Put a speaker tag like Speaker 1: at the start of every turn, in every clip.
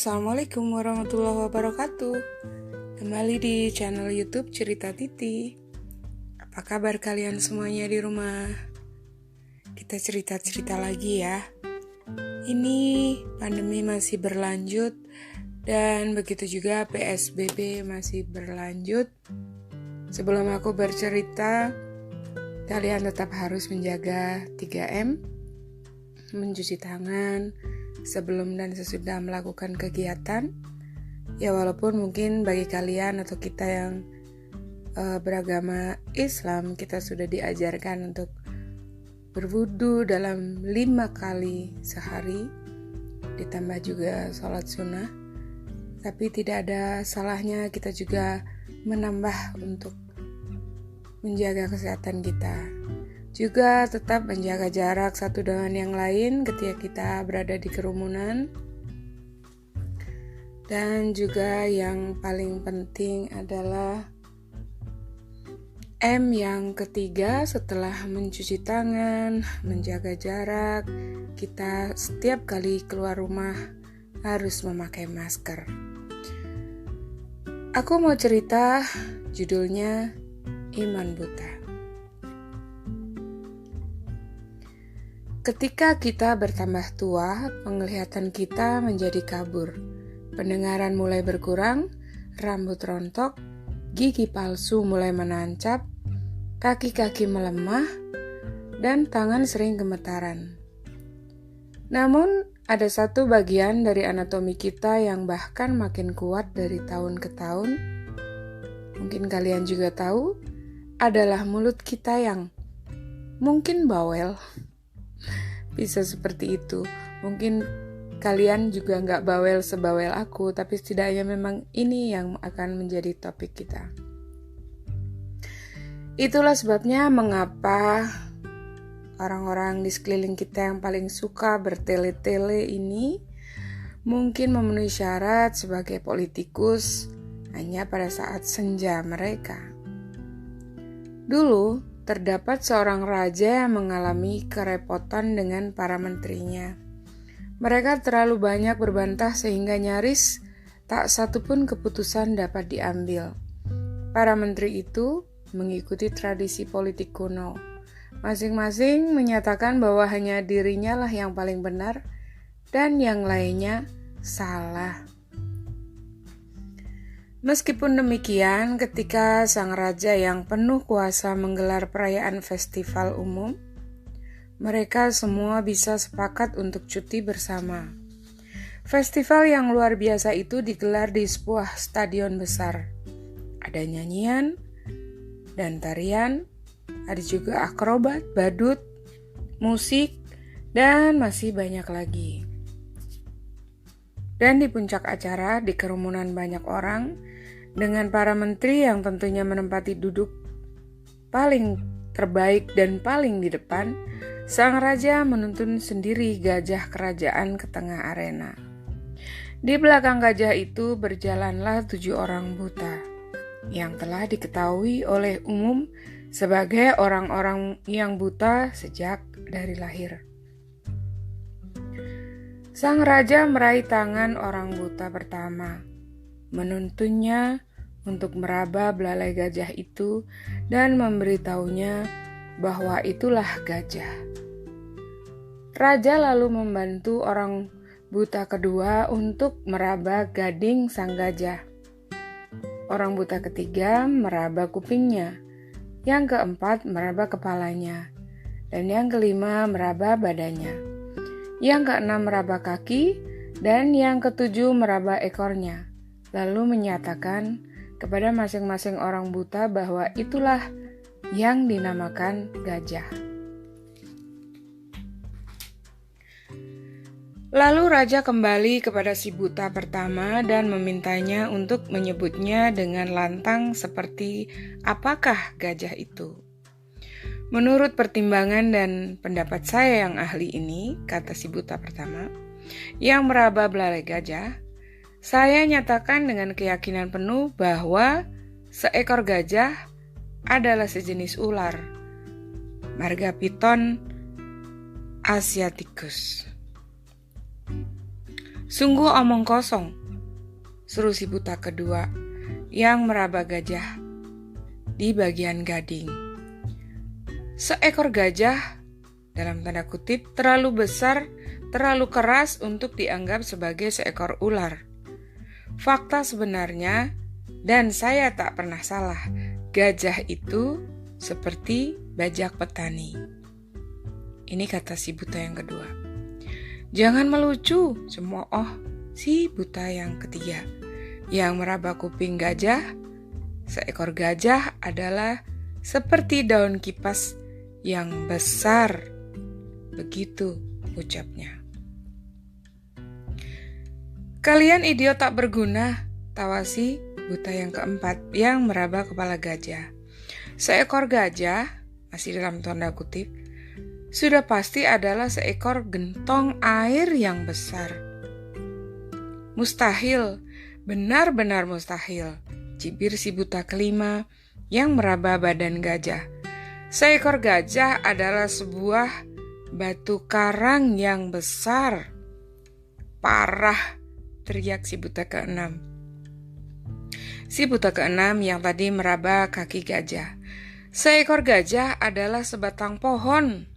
Speaker 1: Assalamualaikum warahmatullahi wabarakatuh. Kembali di channel YouTube Cerita Titi. Apa kabar kalian semuanya di rumah? Kita cerita-cerita lagi ya. Ini pandemi masih berlanjut dan begitu juga PSBB masih berlanjut. Sebelum aku bercerita, kalian tetap harus menjaga 3M, mencuci tangan sebelum dan sesudah melakukan kegiatan. Ya walaupun mungkin bagi kalian atau kita yang beragama Islam, kita sudah diajarkan untuk berwudu dalam 5 kali sehari, ditambah juga sholat sunnah. Tapi tidak ada salahnya kita juga menambah untuk menjaga kesehatan kita. Juga tetap menjaga jarak satu dengan yang lain ketika kita berada di kerumunan. Dan juga yang paling penting adalah M yang ketiga, setelah mencuci tangan, menjaga jarak, kita setiap kali keluar rumah harus memakai masker. Aku mau cerita, judulnya Iman Buta. Ketika kita bertambah tua, penglihatan kita menjadi kabur. Pendengaran mulai berkurang, rambut rontok, gigi palsu mulai menancap, kaki-kaki melemah, dan tangan sering gemetaran. Namun, ada satu bagian dari anatomi kita yang bahkan makin kuat dari tahun ke tahun. Mungkin kalian juga tahu, adalah mulut kita yang mungkin bawel. Bisa seperti itu. Mungkin kalian juga gak bawel sebawel aku, tapi setidaknya memang ini yang akan menjadi topik kita. Itulah sebabnya mengapa orang-orang di sekeliling kita yang paling suka bertele-tele ini mungkin memenuhi syarat sebagai politikus hanya pada saat senja mereka. Dulu, terdapat seorang raja yang mengalami kerepotan dengan para menterinya. Mereka terlalu banyak berbantah sehingga nyaris tak satu pun keputusan dapat diambil. Para menteri itu mengikuti tradisi politik kuno. Masing-masing menyatakan bahwa hanya dirinya lah yang paling benar dan yang lainnya salah. Meskipun demikian, ketika sang raja yang penuh kuasa menggelar perayaan festival umum, mereka semua bisa sepakat untuk cuti bersama. Festival yang luar biasa itu digelar di sebuah stadion besar. Ada nyanyian dan tarian, ada juga akrobat, badut, musik, dan masih banyak lagi. Dan di puncak acara, di kerumunan banyak orang, dengan para menteri yang tentunya menempati duduk paling terbaik dan paling di depan, sang raja menuntun sendiri gajah kerajaan ke tengah arena. Di belakang gajah itu berjalanlah 7 orang buta, yang telah diketahui oleh umum sebagai orang-orang yang buta sejak dari lahir. Sang raja meraih tangan orang buta pertama, menuntunnya untuk meraba belalai gajah itu dan memberitahunya bahwa itulah gajah. Raja lalu membantu orang buta kedua untuk meraba gading sang gajah. Orang buta ketiga meraba kupingnya, yang keempat meraba kepalanya, dan yang kelima meraba badannya, yang keenam meraba kaki, dan yang ketujuh meraba ekornya. Lalu menyatakan kepada masing-masing orang buta bahwa itulah yang dinamakan gajah. Lalu raja kembali kepada si buta pertama dan memintanya untuk menyebutnya dengan lantang seperti apakah gajah itu. Menurut pertimbangan dan pendapat saya yang ahli ini, kata si buta pertama, yang meraba belalai gajah, saya nyatakan dengan keyakinan penuh bahwa seekor gajah adalah sejenis ular, marga Python asiaticus. Sungguh omong kosong, seru si buta kedua yang meraba gajah di bagian gading. Seekor gajah, dalam tanda kutip, terlalu besar, terlalu keras untuk dianggap sebagai seekor ular. Fakta sebenarnya, dan saya tak pernah salah, gajah itu seperti bajak petani. Ini kata si buta yang kedua. Jangan melucu, cemooh si buta yang ketiga. Yang meraba kuping gajah, seekor gajah adalah seperti daun kipas yang besar. Begitu ucapnya. Kalian idiot tak berguna, tawa si buta yang keempat yang meraba kepala gajah. Seekor gajah, masih dalam tanda kutip, sudah pasti adalah seekor gentong air yang besar. Mustahil, benar-benar mustahil, cibir si buta kelima yang meraba badan gajah. Seekor gajah adalah sebuah batu karang yang besar. Parah, teriak si buta keenam. Si buta keenam yang tadi meraba kaki gajah. Seekor gajah adalah sebatang pohon.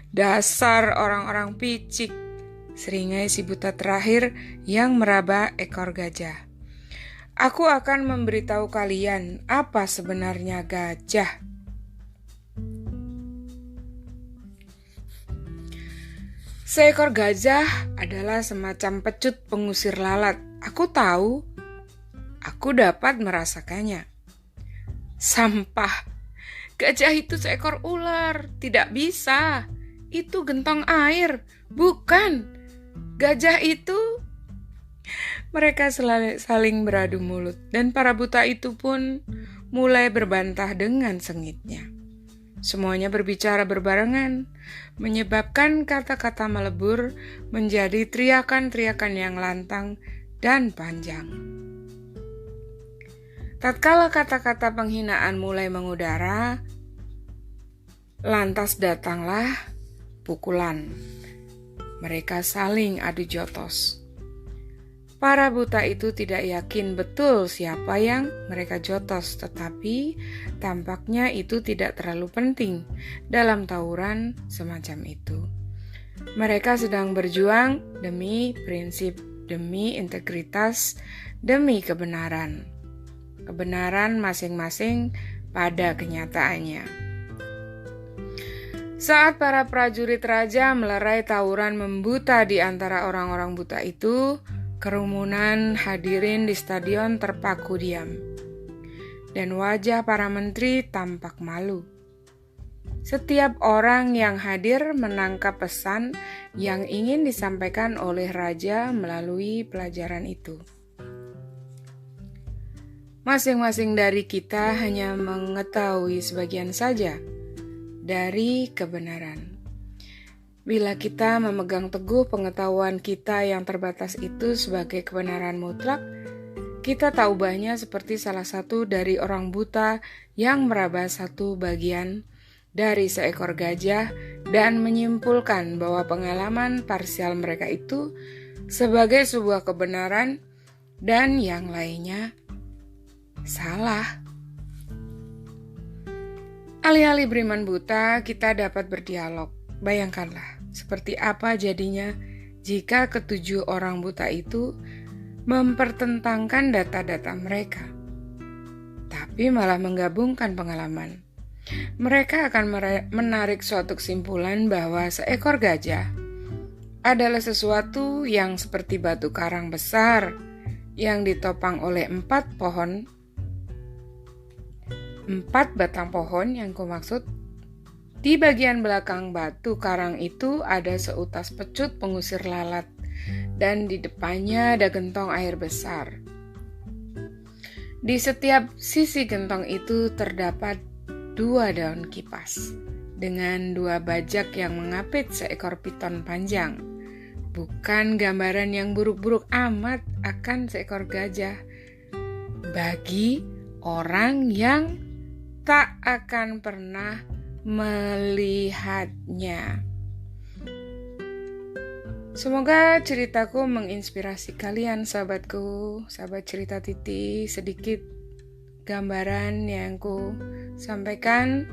Speaker 1: Dasar orang-orang picik, seringai si buta terakhir yang meraba ekor gajah. Aku akan memberitahu kalian apa sebenarnya gajah. Seekor gajah adalah semacam pecut pengusir lalat. Aku tahu, aku dapat merasakannya. Sampah, gajah itu seekor ular, tidak bisa. Itu gentong air, bukan. Gajah itu. Mereka saling beradu mulut, dan para buta itu pun mulai berbantah dengan sengitnya. Semuanya berbicara berbarengan, menyebabkan kata-kata melebur menjadi teriakan-teriakan yang lantang dan panjang. Tatkala kata-kata penghinaan mulai mengudara, lantas datanglah pukulan. Mereka saling adu jotos. Para buta itu tidak yakin betul siapa yang mereka jotos, tetapi tampaknya itu tidak terlalu penting dalam tawuran semacam itu. Mereka sedang berjuang demi prinsip, demi integritas, demi kebenaran. Kebenaran masing-masing pada kenyataannya. Saat para prajurit raja melerai tawuran membuta di antara orang-orang buta itu, kerumunan hadirin di stadion terpaku diam, dan wajah para menteri tampak malu. Setiap orang yang hadir menangkap pesan yang ingin disampaikan oleh raja melalui pelajaran itu. Masing-masing dari kita hanya mengetahui sebagian saja dari kebenaran. Bila kita memegang teguh pengetahuan kita yang terbatas itu sebagai kebenaran mutlak, kita tak ubahnya seperti salah satu dari orang buta yang meraba satu bagian dari seekor gajah dan menyimpulkan bahwa pengalaman parsial mereka itu sebagai sebuah kebenaran dan yang lainnya salah. Alih-alih beriman buta, kita dapat berdialog. Bayangkanlah, seperti apa jadinya jika ketujuh orang buta itu mempertentangkan data-data mereka, tapi malah menggabungkan pengalaman. Mereka akan menarik suatu kesimpulan bahwa seekor gajah adalah sesuatu yang seperti batu karang besar yang ditopang oleh 4 batang pohon yang kumaksud. Di bagian belakang batu karang itu ada seutas pecut pengusir lalat, dan di depannya ada gentong air besar. Di setiap sisi gentong itu terdapat 2 daun kipas, dengan 2 bajak yang mengapit seekor piton panjang. Bukan gambaran yang buruk-buruk amat akan seekor gajah bagi orang yang tak akan pernah melihatnya. Semoga ceritaku menginspirasi kalian sahabatku, sahabat cerita Titi. Sedikit gambaran yang ku sampaikan.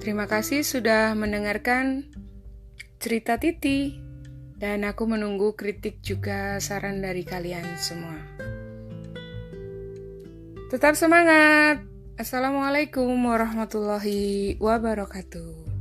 Speaker 1: Terima kasih sudah mendengarkan cerita Titi. Dan aku menunggu kritik juga saran dari kalian semua. Tetap semangat. Assalamualaikum warahmatullahi wabarakatuh.